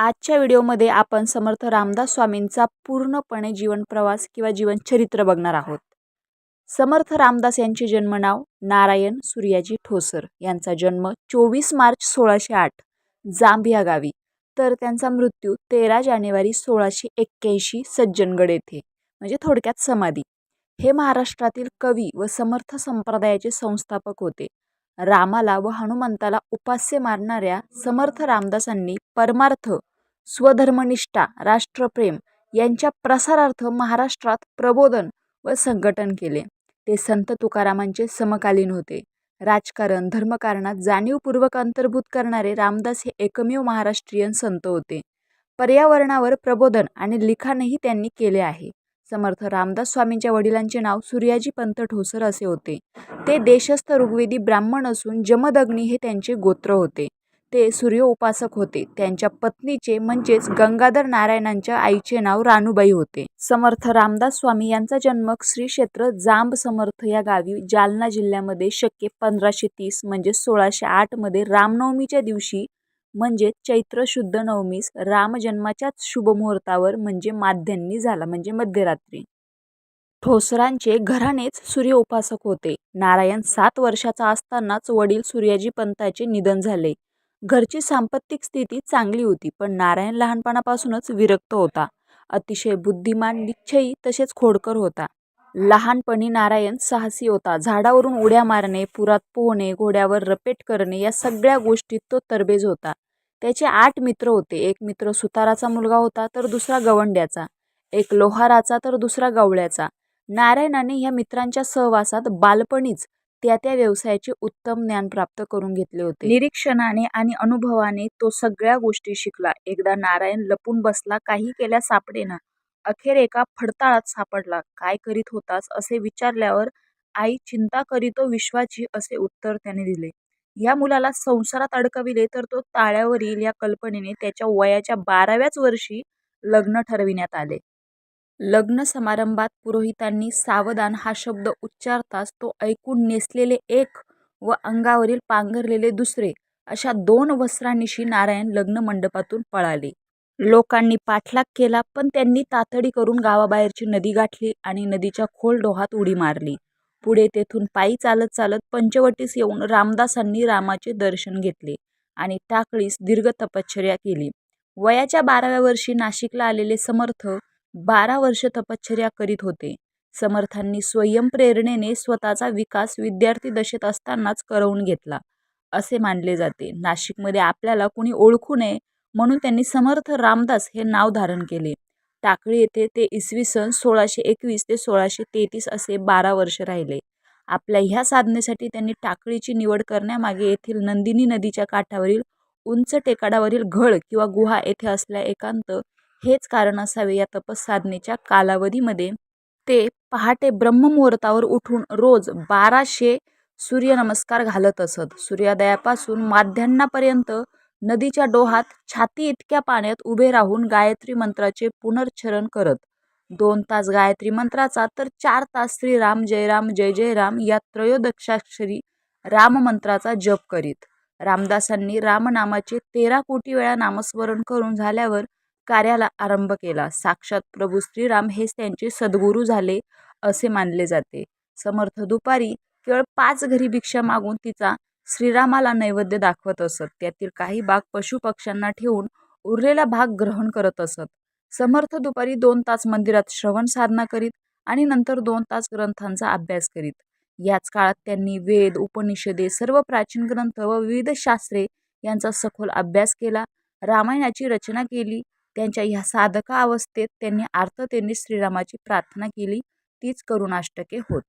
आजच्या व्हिडिओमध्ये आपण समर्थ रामदास स्वामींचा पूर्णपणे जीवन प्रवास किंवा जीवनचरित्र बघणार आहोत. समर्थ रामदास यांचे जन्मनाव नारायण सूर्याजी ठोसर. यांचा जन्म 24 मार्च 1608 जांब या गावी, तर त्यांचा मृत्यू 13 जानेवारी 1681 सज्जनगड येथे, म्हणजे थोडक्यात समाधी. हे महाराष्ट्रातील कवी व समर्थ संप्रदायाचे संस्थापक होते. रामाला व हनुमंताला उपास्य मानणाऱ्या समर्थ रामदासांनी परमार्थ, स्वधर्मनिष्ठा, राष्ट्रप्रेम यांच्या प्रसारार्थ महाराष्ट्रात प्रबोधन व संघटन केले. ते संत तुकारामांचे समकालीन होते. राजकारण, धर्मकारणात जाणीवपूर्वक अंतर्भूत करणारे रामदास हे एकमेव महाराष्ट्रीयन संत होते. पर्यावरणावर प्रबोधन आणि लिखाणही त्यांनी केले आहे. समर्थ रामदास स्वामींच्या वडिलांचे नाव सूर्याजी पंत ठोसर असे होते. ते देशस्थ ऋग्वेदी ब्राह्मण असून जमदग्नी हे त्यांचे गोत्र होते. ते सूर्य उपासक होते. त्यांच्या पत्नीचे म्हणजेच गंगाधर नारायणांच्या आईचे नाव रानूबाई होते. समर्थ रामदास स्वामी यांचा जन्म श्री क्षेत्र जांब समर्थ या गावी जालना जिल्ह्यामध्ये शके 1530 म्हणजे 1608 मध्ये रामनवमीच्या दिवशी म्हणजे चैत्र शुद्ध नवमीस रामजन्माच्याच शुभमुहूर्तावर म्हणजे माध्यान्नी झाला, म्हणजे मध्यरात्री. ठोसरांचे घराणेच सूर्य उपासक होते. नारायण 7 वर्षाचा असतानाच वडील सूर्याजी पंताचे निधन झाले. घरची सांपत्तिक स्थिती चांगली होती, पण नारायण लहानपणापासूनच विरक्त होता. अतिशय बुद्धिमान, निश्चयी तसेच खोडकर होता. लहानपणी नारायण साहसी होता. झाडावरून उड्या मारणे, पुरात पोहणे, घोड्यावर रपेट करणे या सगळ्या गोष्टीत तो तरबेज होता. त्याचे 8 मित्र होते. एक मित्र सुताराचा मुलगा होता, तर दुसरा गवंड्याचा, एक लोहाराचा तर दुसरा गवळ्याचा. नारायणाने ह्या मित्रांच्या सहवासात बालपणीच त्या व्यवसायाचे उत्तम ज्ञान प्राप्त करून घेतले होते. निरीक्षणाने आणि अनुभवाने तो सगळ्या गोष्टी शिकला. एकदा नारायण लपून बसला, काही केल्या सापडेना. अखेर एका फडताळात सापडला. काय करीत होतास असे विचारल्यावर आई चिंता करीतो विश्वाची असे उत्तर त्याने दिले. या मुलाला संसारात अडकविले तर तो ताळ्यावर येईल या कल्पनेने त्याच्या वयाच्या 12व्याच वर्षी लग्न ठरविण्यात आले. लग्न समारंभात पुरोहितांनी सावधान हा शब्द उच्चारताच तो ऐकून नेसलेले एक व अंगावरील पांघरलेले दुसरे अशा 2 वस्त्रांनिशी नारायण लग्न मंडपातून पळाले. लोकांनी पाठलाग केला, पण त्यांनी तातडी करून गावाबाहेरची नदी गाठली आणि नदीच्या खोल डोहात उडी मारली. पुढे तेथून पायी चालत चालत पंचवटीस येऊन रामदासांनी रामाचे दर्शन घेतले आणि टाकळीस दीर्घ तपश्चर्या केली. वयाच्या 12व्या वर्षी नाशिकला आलेले समर्थ 12 वर्ष तपश्चर्या करीत होते. समर्थांनी स्वयंप्रेरणेने स्वतःचा विकास विद्यार्थी दशेत असतानाच करवून घेतला असे मानले जाते. नाशिकमध्ये आपल्याला कोणी ओळखू नये म्हणून त्यांनी समर्थ रामदास हे नाव धारण केले. टाकळी येथे ते इसवी सन 1621 ते 1633 असे 12 वर्ष राहिले. आपल्या ह्या साधनेसाठी त्यांनी टाकळीची निवड करण्यामागे येथील नंदिनी नदीच्या काठावरील उंच टेकाडावरील घळ किंवा गुहा येथे असल्या एकांत हेच कारण असावे. या तपसाधनेच्या कालावधीमध्ये ते पहाटे ब्रह्ममुहूर्तावर उठून रोज 1200 सूर्यनमस्कार घालत असत. सूर्योदयापासून माध्यान्हापर्यंत नदीच्या डोहात छाती इतक्या पाण्यात उभे राहून गायत्री मंत्राचे पुनर्चरण करत 2 तास गायत्री मंत्राचा तर 4 तास श्रीराम जय जय राम या त्रयोदशाक्षरी राममंत्राचा जप करीत. रामदासांनी रामनामाचे 13 कोटी वेळा नामस्मरण करून झाल्यावर कार्याला आरंभ केला. साक्षात प्रभू श्रीराम हेच त्यांचे सद्गुरू झाले असे मानले जाते. समर्थ दुपारी केवळ 5 घरी भिक्षा मागून तिचा श्रीरामाला नैवेद्य दाखवत असत. त्यातील काही भाग पशुपक्ष्यांना ठेवून उरलेला भाग ग्रहण करत असत. समर्थ दुपारी 2 तास मंदिरात श्रवण साधना करीत आणि नंतर 2 तास ग्रंथांचा अभ्यास करीत. याच काळात त्यांनी वेद, उपनिषदे, सर्व प्राचीन ग्रंथ व विविध शास्त्रे यांचा सखोल अभ्यास केला. रामायणाची रचना केली. त्यांच्या ह्या साधका अवस्थेत त्यांनी आर्ततेने श्रीरामाची प्रार्थना केली. तीच करुणाष्टके होत.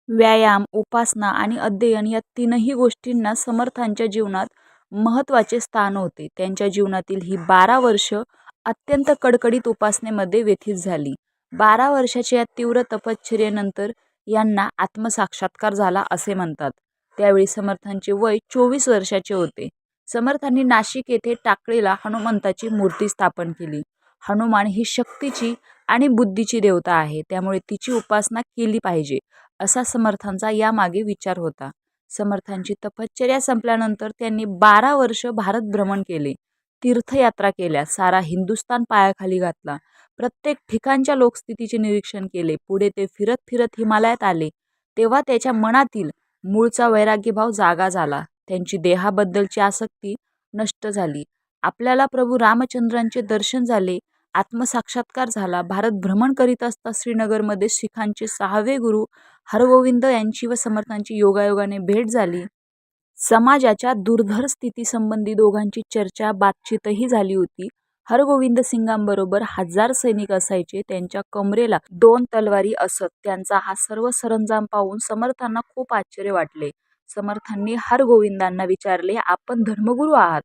व्यायाम, उपासना आणि अध्ययन या 3ही गोष्टींना समर्थांच्या जीवनात महत्त्वाचे स्थान होते. त्यांच्या जीवनातील ही 12 वर्ष अत्यंत कडकडीत उपासनेमध्ये व्यतीत झाली. 12 वर्षाच्या या तीव्र तपश्चर्येनंतर यांना आत्मसाक्षात्कार झाला असे म्हणतात. त्यावेळी समर्थांचे वय 24 वर्षाचे होते. समर्थांनी नाशिक येथे टाकळीला हनुमंताची मूर्ती स्थापन केली. हनुमान ही शक्तीची आणि बुद्धीची देवता आहे, त्यामुळे तिची उपासना केली पाहिजे असा समर्थांचा यामागे विचार होता. समर्थांची तपश्चर्या संपल्यानंतर त्यांनी 12 वर्ष भारत भ्रमण केले. तीर्थयात्रा केल्या, सारा हिंदुस्थान पायाखाली घातला, प्रत्येक ठिकाणच्या लोकस्थितीचे निरीक्षण केले. पुढे ते फिरत फिरत हिमालयात आले. तेव्हा त्याच्या मनातील मूळचा वैराग्यभाव जागा झाला. त्यांची देहाबद्दलची आसक्ती नष्ट झाली. आपल्याला प्रभू रामचंद्रांचे दर्शन झाले, आत्मसाक्षात्कार झाला. भारत भ्रमण करीत असता श्रीनगरमध्ये शिखांचे 6वे गुरु हरगोविंद यांची व समर्थांची योगायोगाने भेट झाली. समाजाच्या दुर्धर स्थितीसंबंधी दोघांची चर्चा बातचीतही झाली होती. हरगोविंद सिंगांबरोबर 1000 सैनिक असायचे. त्यांच्या कमरेला 2 तलवारी असत. त्यांचा हा सर्व सरंजाम पाहून समर्थांना खूप आश्चर्य वाटले. समर्थांनी हरगोविंदांना विचारले, आपण धर्मगुरू आहात,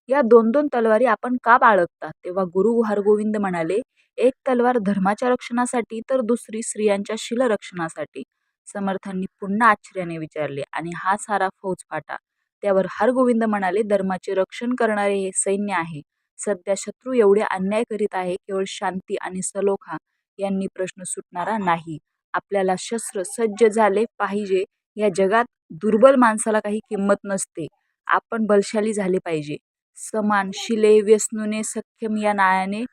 या 2-2 तलवारी आपण का बाळगता? तेव्हा गुरु हरगोविंद म्हणाले, एक तलवार धर्माच्या रक्षणासाठी तर दुसरी स्त्रियांच्या शीलरक्षणासाठी. समर्थांनी पुन्हा आश्चर्याने विचारले, आणि हा सारा फौजफाटा? त्यावर हरगोविंद म्हणाले, धर्माचे रक्षण करणारे हे सैन्य आहे. सध्या शत्रू एवढे अन्याय करीत आहे, केवळ शांती आणि सलोखा यांनी प्रश्न सुटणारा नाही. आपल्याला शस्त्र सज्ज झाले पाहिजे. या जगात दुर्बल माणसाला काही किंमत नसते. आपण बलशाली झाले पाहिजे. समान शिले व्यसनूने सख्यम या नाळ्याने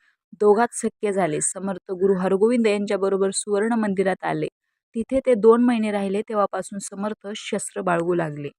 दोघात सख्य झाले. समर्थ गुरु हरगोविंद यांच्याबरोबर सुवर्ण मंदिरात आले. तिथे ते 2 महिने राहिले. तेव्हापासून समर्थ शस्त्र बाळगू लागले.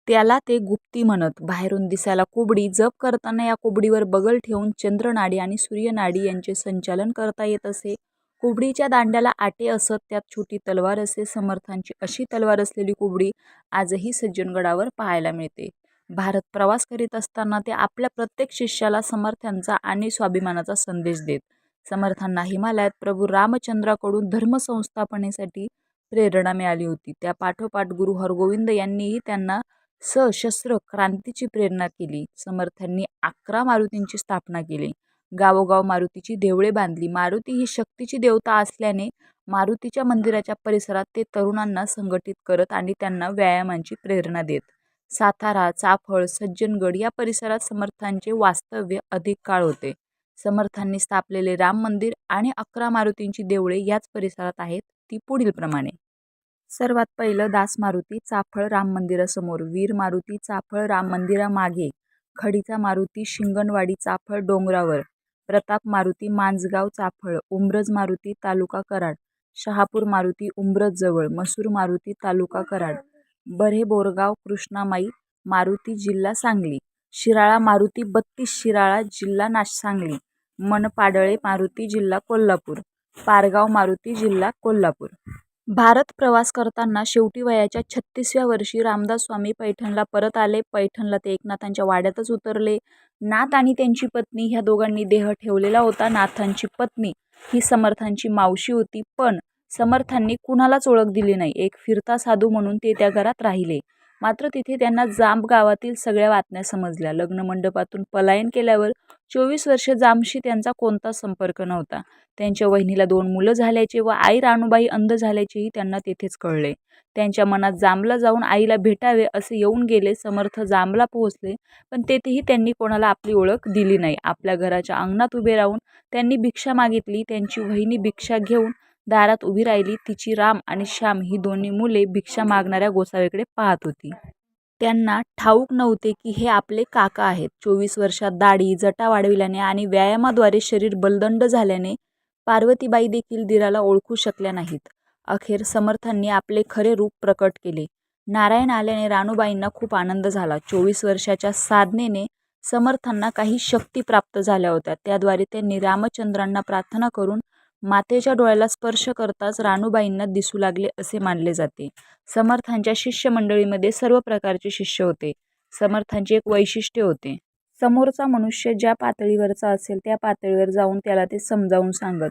त्याला ते गुप्ती म्हणत. बाहेरून दिसायला कुबडी, जप करताना या कुबडीवर बगल ठेवून चंद्रनाडी आणि सूर्यनाडी यांचे संचालन करता येत असे. कुबडीच्या दांड्याला आटे असत, त्यात छोटी तलवार असे. समर्थांची अशी तलवार असलेली कुबडी आजही सज्जनगडावर पाहायला मिळते. भारत प्रवास करीत असताना ते आपल्या प्रत्येक शिष्याला समर्थांचा आणि स्वाभिमानाचा संदेश देत. समर्थांना हिमालयात प्रभू रामचंद्राकडून धर्मसंस्थापनेसाठी प्रेरणा मिळाली होती. त्या पाठोपाठ गुरु हरगोविंद यांनीही त्यांना सशस्त्र क्रांतीची प्रेरणा केली. समर्थांनी 11 मारुतींची स्थापना केली. गावोगाव मारुतीची देवळे बांधली. मारुती ही शक्तीची देवता असल्याने मारुतीच्या मंदिराच्या परिसरात ते तरुणांना संघटित करत आणि त्यांना व्यायामांची प्रेरणा देत. सातारा, चाफळ, सज्जनगड या परिसरात समर्थांचे वास्तव्य अधिक काळ होते. समर्थांनी स्थापलेले राम मंदिर आणि 11 मारुतींची देवळे याच परिसरात आहेत. ती पुढीलप्रमाणे. सर्वात पहिलं दास मारुती, चाफळ राम मंदिरासमोर. वीर मारुती, चाफळ राम मंदिरामागे. खडीचा मारुती, शिंगणवाडी, चाफळ डोंगरावर. प्रताप मारुती, मांजगाव, चाफळ. उंब्रज मारुती, तालुका कराड. शहापूर मारुती, उंब्रज जवळ. मसूर मारुती, तालुका कराड. बऱ्हे बोरगाव, कृष्णामाई मारुती, जिल्हा सांगली. शिराळा मारुती, 32 शिराळा, जिल्हा सांगली. मनपाडळे मारुती, जिल्हा कोल्हापूर. पारगाव मारुती, जिल्हा कोल्हापूर. भारत प्रवास करताना शेवटी वयाच्या 36व्या वर्षी रामदास स्वामी पैठणला परत आले. पैठणला ते एकनाथांच्या वाड्यातच उतरले. नाथ आणि त्यांची पत्नी ह्या दोघांनी देह ठेवलेला होता. नाथांची पत्नी ही समर्थांची मावशी होती, पण समर्थांनी कुणालाच ओळख दिली नाही. एक फिरता साधू म्हणून ते त्या घरात राहिले. मात्र तिथे त्यांना जांब गावातील सगळ्या बातम्या समजल्या. लग्नमंडपातून पलायन केल्यावर 24 वर्षे जांबशी त्यांचा कोणताच संपर्क नव्हता. त्यांच्या वहिनीला 2 मुलं झाल्याचे व आई राणूबाई अंध झाल्याचेही त्यांना तेथेच कळले. त्यांच्या मनात जांबला जाऊन आईला भेटावे असे येऊन गेले. समर्थ जांबला पोहोचले, पण तेथेही त्यांनी कोणाला आपली ओळख दिली नाही. आपल्या घराच्या अंगणात उभे राहून त्यांनी भिक्षा मागितली. त्यांची वहिनी भिक्षा घेऊन दारात उभी राहिली. तिची राम आणि श्याम ही दोन्ही मुले भिक्षा मागणाऱ्या गोसाव्याकडे पाहत होती. त्यांना ठाऊक नव्हते की हे आपले काका आहेत. 24 वर्षात दाढी, जटा वाढविल्याने आणि व्यायामाद्वारे शरीर बलदंड झाल्याने पार्वतीबाई देखील दीराला ओळखू शकल्या नाहीत. अखेर समर्थांनी आपले खरे रूप प्रकट केले. नारायण आल्याने राणूबाईंना खूप आनंद झाला. 24 वर्षाच्या साधनेने समर्थांना काही शक्ती प्राप्त झाल्या होत्या. त्याद्वारे त्यांनी रामचंद्रांना प्रार्थना करून मातेच्या डोळ्याला स्पर्श करताच राणूबाईंना दिसू लागले असे मानले जाते. समर्थांच्या शिष्यमंडळीमध्ये सर्व प्रकारचे शिष्य होते. समर्थांचे एक वैशिष्ट्य होते. समोरचा मनुष्य ज्या पातळीवरचा असेल त्या पातळीवर जाऊन त्याला ते समजावून सांगत.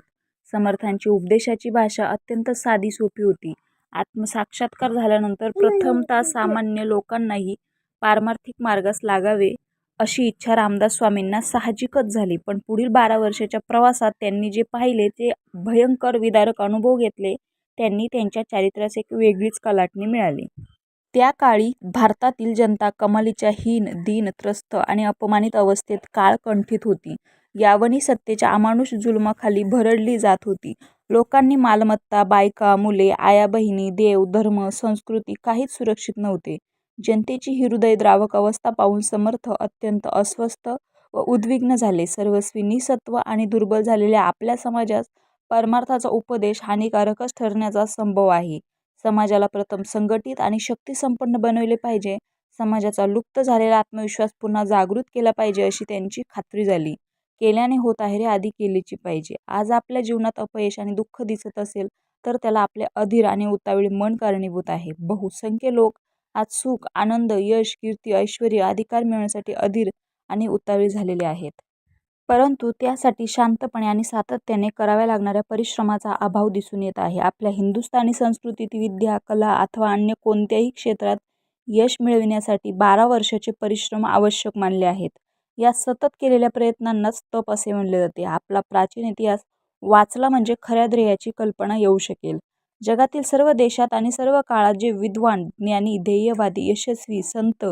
समर्थांची उपदेशाची भाषा अत्यंत साधी सोपी होती. आत्मसाक्षात्कार झाल्यानंतर प्रथमतः सामान्य लोकांनाही पारमार्थिक मार्गास लागावे अशी इच्छा रामदास स्वामींना साहजिकच झाली. पण पुढील 12 वर्षाच्या प्रवासात त्यांनी जे पाहिले ते भयंकर विदारक अनुभव घेतले. त्यांनी त्यांच्या चारित्र्यास एक वेगळीच कलाटणी मिळाली. त्या काळी भारतातील जनता कमालीच्या हीन, दीन, त्रस्त आणि अपमानित अवस्थेत काळकंठित होती. यावनी सत्तेच्या अमानुष जुलमाखाली भरडली जात होती. लोकांनी मालमत्ता, बायका, मुले, आया बहिणी, देव, धर्म, संस्कृती काहीच सुरक्षित नव्हते. जनतेची ही हृदयद्रावक अवस्था पाहून समर्थ अत्यंत अस्वस्थ व उद्विग्न झाले. सर्वस्वी निसत्व आणि दुर्बल झालेल्या आपल्या समाजास परमार्थाचा उपदेश हानिकारकच ठरण्याचा संभव आहे. समाजाला प्रथम संघटित आणि शक्तिसंपन्न बनवले पाहिजे. समाजाचा लुप्त झालेला आत्मविश्वास पुन्हा जागृत केला पाहिजे अशी त्यांची खात्री झाली. केल्याने होत आहे रे, आधी केलीची पाहिजे. आज आपल्या जीवनात अपयश आणि दुःख दिसत असेल तर त्याला आपले अधीर आणि उतावीळ मन कारणीभूत आहे. बहुसंख्य लोक आज सुख, आनंद, यश, कीर्ती, ऐश्वर्य, अधिकार मिळवण्यासाठी अधीर आणि उतावीळ झालेले आहेत. परंतु त्यासाठी शांतपणे आणि सातत्याने कराव्या लागणाऱ्या परिश्रमाचा अभाव दिसून येत आहे. आपल्या हिंदुस्थानी संस्कृतीत विद्या, कला अथवा अन्य कोणत्याही क्षेत्रात यश मिळविण्यासाठी 12 वर्षाचे परिश्रम आवश्यक मानले आहेत. या सतत केलेल्या प्रयत्नांनाच तप असे म्हणले जाते. आपला प्राचीन इतिहास वाचला म्हणजे खऱ्या ध्येयाची कल्पना येऊ शकेल. जगातील सर्व देशात आणि सर्व काळात जे विद्वान, ज्ञानी, ध्येयवादी, यशस्वी, संत,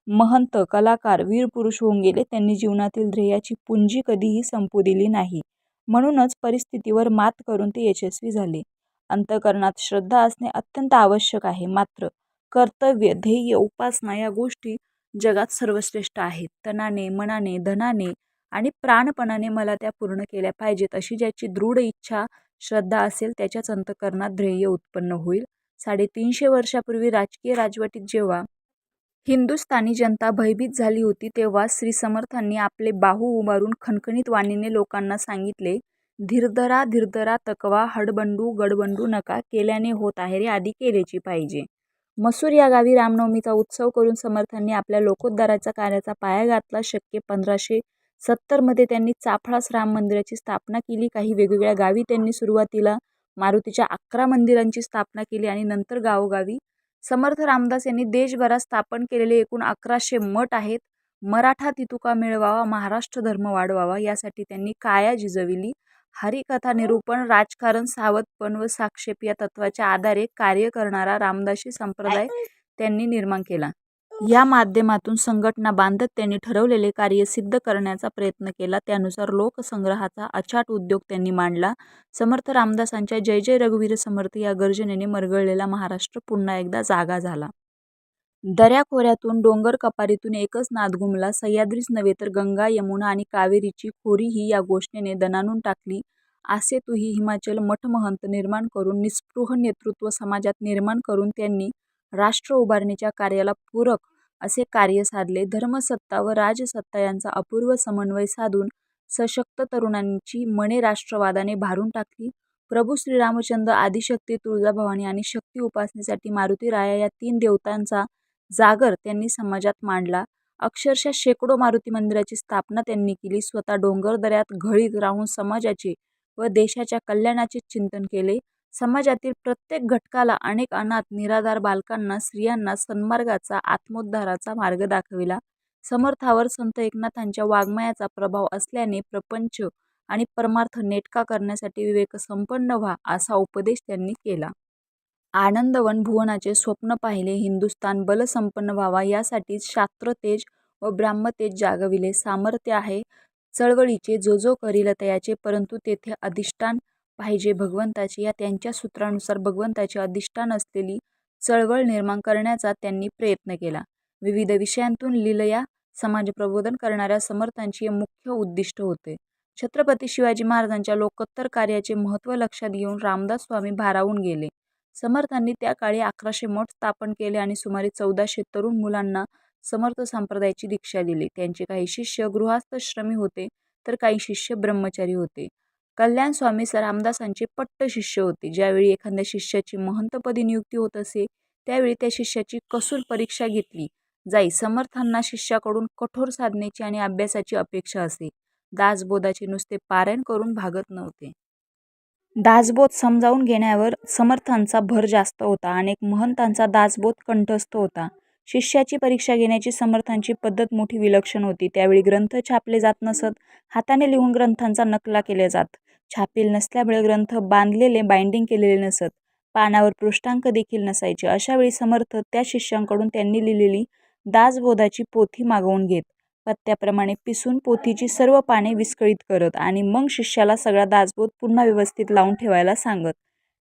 महंत, कलाकार, वीर पुरुष होऊन गेले, त्यांनी जीवनातील ध्येयाची पुंजी कधीही संपू दिली नाही. म्हणूनच परिस्थितीवर मात करून ते यशस्वी झाले. अंतःकरणात श्रद्धा असणे अत्यंत आवश्यक आहे. मात्र कर्तव्य, ध्येय, उपासना या गोष्टी जगात सर्वश्रेष्ठ आहेत. तनाने, मनाने, धनाने आणि प्राणपणाने मला त्या पूर्ण केल्या पाहिजेत अशी ज्याची दृढ इच्छा, श्रद्धा असेल त्याच्याच अंतःकरणात ध्येय उत्पन्न होईल. 350 वर्षापूर्वी राजकीय राजवटीत जेव्हा हिंदुस्थानी जनता भयभीत झाली होती, तेव्हा श्री समर्थांनी आपले बाहू उभारून खणखणीत वाणीने लोकांना सांगितले, धीरधरा धीरधरा, तकवा हडबंडू गडबंडू नका, केल्याने होत आहे रे, आधी केलेची पाहिजे. मसूर या गावी रामनवमीचा उत्सव करून समर्थांनी आपल्या लोकोद्धाराच्या कार्याचा पाया घातला. शके 1570 त्यांनी चाफळास राम मंदिराची स्थापना केली. काही वेगवेगळ्या गावी त्यांनी सुरुवातीला मारुतीच्या 11 मंदिरांची स्थापना केली आणि नंतर गावोगावी. समर्थ रामदास यांनी देशभरात स्थापन केलेले एकूण 1100 मठ आहेत. मराठा तितुका मिळवावा, महाराष्ट्र धर्म वाढवावा यासाठी त्यांनी काया झिजविली. हरिकथा निरूपण, राजकारण, सावधपण व साक्षेप या तत्वाच्या आधारे कार्य करणारा रामदासी संप्रदाय त्यांनी निर्माण केला. या माध्यमातून संघटना बांधत त्यांनी ठरवलेले कार्य सिद्ध करण्याचा प्रयत्न केला. त्यानुसार लोकसंग्रहाचा अचाट उद्योग त्यांनी मांडला. समर्थ रामदासांच्या जय जय रघुवीर समर्थ या गर्जनेने मरगळलेला महाराष्ट्र पुन्हा एकदा जागा झाला. दऱ्याखोऱ्यातून, डोंगर कपारीतून एकच नाद घुमला. सह्याद्रीच नव्हे तर गंगा, यमुना आणि कावेरीची खोरीही या घोषणेने दणाणून टाकली. असे तूही हिमाचल मठमहंत निर्माण करून, निस्पृह नेतृत्व समाजात निर्माण करून त्यांनी राष्ट्र उभारणीच्या कार्याला पूरक असे कार्य साधले. धर्मसत्ता व राजसत्ता यांचा अपूर्व समन्वय साधून सशक्त तरुणांची मने राष्ट्रवादाने भारून टाकली. प्रभू श्रीरामचंद्र, आदिशक्ती तुळजाभवानी आणि शक्ती उपासनेसाठी मारुती राया या 3 देवतांचा जागर त्यांनी समाजात मांडला. अक्षरशः शेकडो मारुती मंदिराची स्थापना त्यांनी केली. स्वतः डोंगरदऱ्यात घळीत राहून समाजाचे व देशाच्या कल्याणाचे चिंतन केले. समाजातील प्रत्येक घटकाला, अनेक अनाथ निराधार बालकांना, स्त्रियांना सन्मार्गाचा, आत्मोद्धाराचा मार्ग दाखविला. समर्थावर संत एकनाथांच्या वाङ्मयाचा प्रभाव असल्याने प्रपंच आणि परमार्थ नेटका करण्यासाठी विवेकसंपन्न व्हा असा उपदेश त्यांनी केला. आनंदवन भुवनाचे स्वप्न पाहिले. हिंदुस्थान बलसंपन्न व्हावा यासाठीच शास्त्रतेज व ब्राह्मतेज जागविले. सामर्थ्य आहे चळवळीचे, जो जो करील तयाचे, परंतु तेथे अधिष्ठान पाहिजे भगवंताचे. या त्यांच्या सूत्रानुसार भगवंताचे अधिष्ठान असलेली चळवळ निर्माण करण्याचा त्यांनी प्रयत्न केला. विविध विषयांतून लीलया समाजप्रबोधन करणाऱ्या समर्थांची हे मुख्य उद्दिष्ट होते. छत्रपती शिवाजी महाराजांच्या लोकोत्तर कार्याचे महत्त्व लक्षात घेऊन रामदास स्वामी भारावून गेले. समर्थांनी त्या काळी 1100 मठ स्थापन केले आणि सुमारे 1400 तरुण मुलांना समर्थ संप्रदायाची दीक्षा दिली. त्यांचे काही शिष्य गृहस्थाश्रमी होते तर काही शिष्य ब्रह्मचारी होते. कल्याण स्वामी रामदासांचे पट्ट शिष्य होते. ज्यावेळी एखाद्या शिष्याची महंतपदी नियुक्ती होत असे त्यावेळी त्या शिष्याची कसून परीक्षा घेतली जाई. समर्थांना शिष्याकडून कठोर साधनेची आणि अभ्यासाची अपेक्षा असे. दासबोधाचे नुसते पारायण करून भागत नव्हते. दासबोध समजावून घेण्यावर समर्थांचा भर जास्त होता. अनेक महंतांचा दासबोध कंठस्थ होता. शिष्याची परीक्षा घेण्याची समर्थांची पद्धत मोठी विलक्षण होती. त्यावेळी ग्रंथ छापले जात नसत. हाताने लिहून ग्रंथांचा नकला केल्या जात. छापील नसल्यामुळे ग्रंथ बांधलेले, बाइंडिंग केलेले नसत. पानावर पृष्ठांक देखील नसायचे. अशावेळी समर्थ त्या शिष्यांकडून त्यांनी लिहिलेली दासबोधाची पोथी मागवून घेत. पत्त्याप्रमाणे पिसून पोथीची सर्व पाने विस्कळीत करत आणि मग शिष्याला सगळा दासबोध पुन्हा व्यवस्थित लावून ठेवायला सांगत.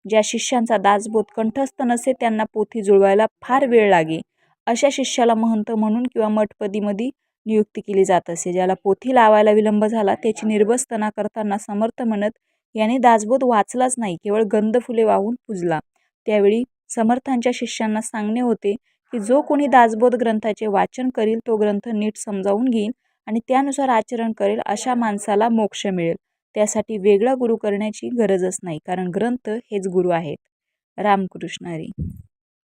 ज्या शिष्यांचा दासबोध कंठस्थ नसे त्यांना पोथी जुळवायला फार वेळ लागे. अशा शिष्याला महंत म्हणून किंवा मठपदीमध्ये नियुक्ती केली जात असे. ज्याला पोथी लावायला विलंब झाला त्याची निर्बसतना करताना समर्थ म्हणत, याने दासबोध वाचलाच नाही, केवळ गंध फुले वाहून पूजला. त्यावेळी समर्थांच्या शिष्यांना सांगणे होते की जो कोणी दासबोध ग्रंथाचे वाचन करील, तो ग्रंथ नीट समजावून घेईल आणि त्यानुसार आचरण करेल, अशा माणसाला मोक्ष मिळेल. त्यासाठी वेगळा गुरु करण्याची गरजच नाही, कारण ग्रंथ हेच गुरु आहेत. रामकृष्ण हरी.